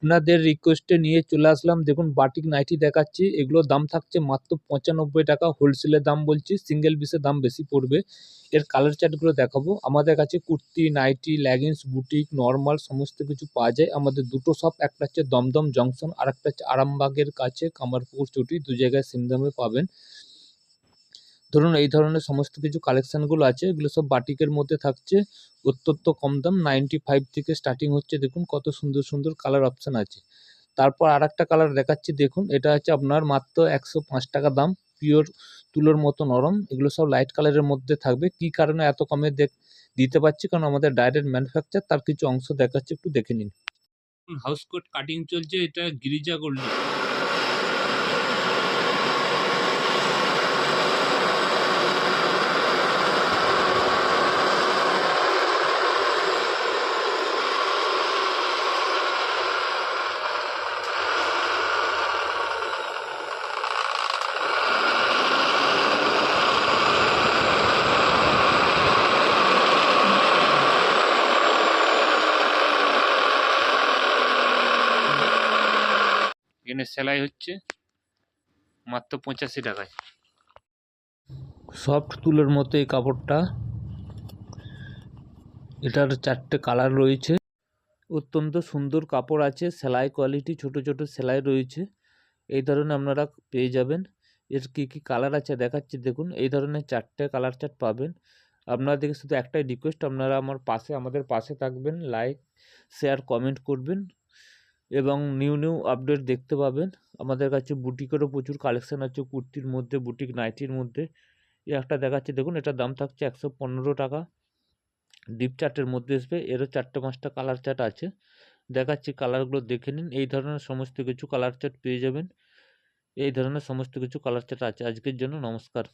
আপনাদের রিকোয়েস্টে নিয়ে চলে আসলাম। দেখুন বাটিক নাইটি দেখাচ্ছি, এগুলোর দাম থাকছে মাত্র 95 টাকা, হোলসেলের দাম বলছি, সিঙ্গেল পিসের দাম বেশি পড়বে। এর কালার চার্টগুলো দেখাবো। আমাদের কাছে kurti, nighty, leggings, boutique, normal সমস্ত কিছু পাওয়া যায়। আমাদের দুটো শপ, একটা হচ্ছে দমদম জংশন আর একটা হচ্ছে আরামবাগের কাছে কামারপুকুর চটি, দু জায়গায় সেম দামে পাবেন। ধরুন এই ধরনের সমস্ত কিছু কালেকশানগুলো আছে, এগুলো সব বাটিকের মধ্যে থাকছে, অত্যন্ত কম দাম, 95 থেকে স্টার্টিং হচ্ছে। দেখুন কত সুন্দর সুন্দর কালার অপশান আছে। তারপর আরেকটা কালার দেখাচ্ছি, দেখুন এটা হচ্ছে আপনার মাত্র 105 টাকা দাম, পিওর তুলোর মতো নরম। এগুলো সব লাইট কালারের মধ্যে থাকবে। কি কারণে এত কমে দিতে পারছি, কারণ আমাদের ডাইরেক্ট ম্যানুফ্যাকচার, তার কিছু অংশ দেখাচ্ছি, একটু দেখে নিন। হাউস কোট কাটিং চলছে, এটা গিরিজা গোল্ড। এখানে সেলাই হচ্ছে মাত্র 85 টাকায়। সফট তুলোর মতো এই কাপড়টা, এটার 4টে কালার রয়েছে, অত্যন্ত সুন্দর কাপড় আছে, সেলাই কোয়ালিটি, ছোট ছোট সেলাই রয়েছে। এই ধরনের আপনারা পেয়ে যাবেন। এর কি কি কালার আছে দেখাচ্ছি, দেখুন এই ধরনের 4টে কালার চার্ট পাবেন। আপনাদেরকে শুধু একটাই রিকোয়েস্ট, আপনারা আমাদের পাশে থাকবেন, লাইক শেয়ার কমেন্ট করবেন এবং নিউ নিউ আপডেট দেখতে পাবেন। আমাদের কাছে বুটিকেরও প্রচুর কালেকশান আছে, কুর্তির মধ্যে, বুটিক নাইটির মধ্যে। এই একটা দেখাচ্ছি, দেখুন এটার দাম থাকছে 115 টাকা, ডিপ চার্টের মধ্যে আসবে। এরও 4টে-5টা কালার চার্ট আছে, দেখাচ্ছি, কালারগুলো দেখে নিন। এই ধরনের সমস্ত কিছু কালার চার্ট পেয়ে যাবেন, এই ধরনের সমস্ত কিছু কালার চার্ট আছে। আজকের জন্য নমস্কার।